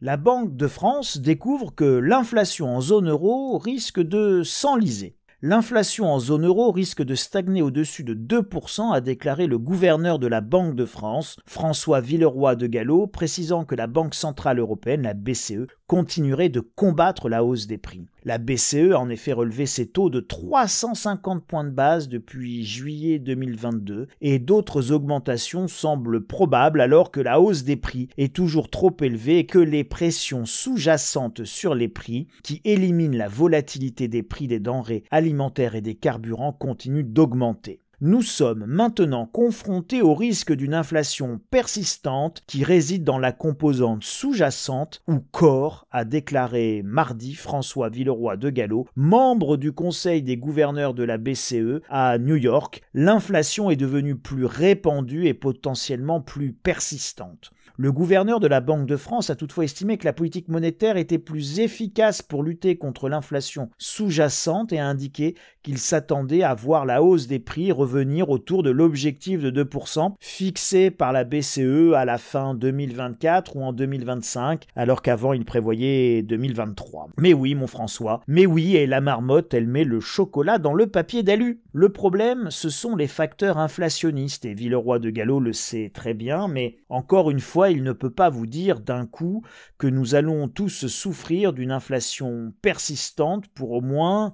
La Banque de France découvre que l'inflation en zone euro risque de s'enliser. L'inflation en zone euro risque de stagner au-dessus de 2%, a déclaré le gouverneur de la Banque de France, François Villeroy de Galhau, précisant que la Banque centrale européenne, la BCE, continuerait de combattre la hausse des prix. La BCE a en effet relevé ses taux de 350 points de base depuis juillet 2022 et d'autres augmentations semblent probables alors que la hausse des prix est toujours trop élevée et que les pressions sous-jacentes sur les prix, qui éliminent la volatilité des prix des denrées alimentaires et des carburants, continuent d'augmenter. Nous sommes maintenant confrontés au risque d'une inflation persistante qui réside dans la composante sous-jacente ou corps, a déclaré mardi François Villeroy de Galhau, membre du Conseil des gouverneurs de la BCE à New York. L'inflation est devenue plus répandue et potentiellement plus persistante. Le gouverneur de la Banque de France a toutefois estimé que la politique monétaire était plus efficace pour lutter contre l'inflation sous-jacente et a indiqué qu'il s'attendait à voir la hausse des prix revenir autour de l'objectif de 2% fixé par la BCE à la fin 2024 ou en 2025, alors qu'avant il prévoyait 2023. Mais oui, mon François, mais oui, et la marmotte, elle met le chocolat dans le papier d'alu. Le problème, ce sont les facteurs inflationnistes, et Villeroy de Galhau le sait très bien, mais encore une fois, il ne peut pas vous dire d'un coup que nous allons tous souffrir d'une inflation persistante pour au moins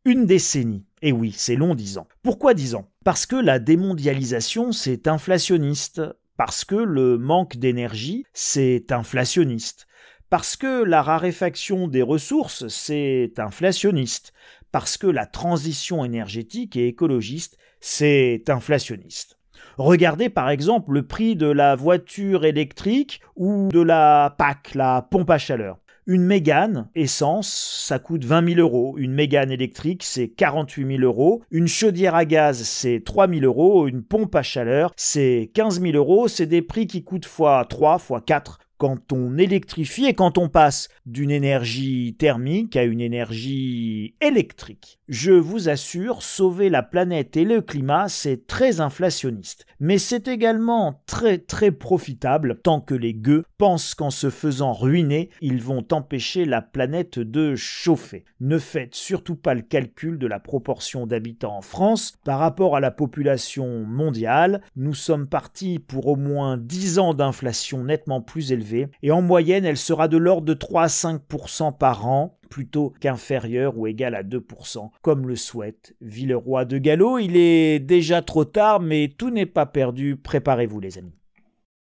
une décennie. Et oui, c'est long 10 ans. Pourquoi 10 ans ? Parce que la démondialisation, c'est inflationniste. Parce que le manque d'énergie, c'est inflationniste. Parce que la raréfaction des ressources, c'est inflationniste. Parce que la transition énergétique et écologiste, c'est inflationniste. Regardez par exemple le prix de la voiture électrique ou de la PAC, la pompe à chaleur. Une Mégane essence, ça coûte 20 000 €. Une Mégane électrique, c'est 48 000 €. Une chaudière à gaz, c'est 3 000 €. Une pompe à chaleur, c'est 15 000 €. C'est des prix qui coûtent x3, x4. Quand on électrifie et quand on passe d'une énergie thermique à une énergie électrique. Je vous assure, sauver la planète et le climat, c'est très inflationniste. Mais c'est également très profitable tant que les gueux pensent qu'en se faisant ruiner, ils vont empêcher la planète de chauffer. Ne faites surtout pas le calcul de la proportion d'habitants en France par rapport à la population mondiale. Nous sommes partis pour au moins 10 ans d'inflation nettement plus élevée. Et en moyenne, elle sera de l'ordre de 3 à 5% par an, plutôt qu'inférieure ou égale à 2%, comme le souhaite Villeroy de Galhau. Il est déjà trop tard, mais tout n'est pas perdu. Préparez-vous, les amis.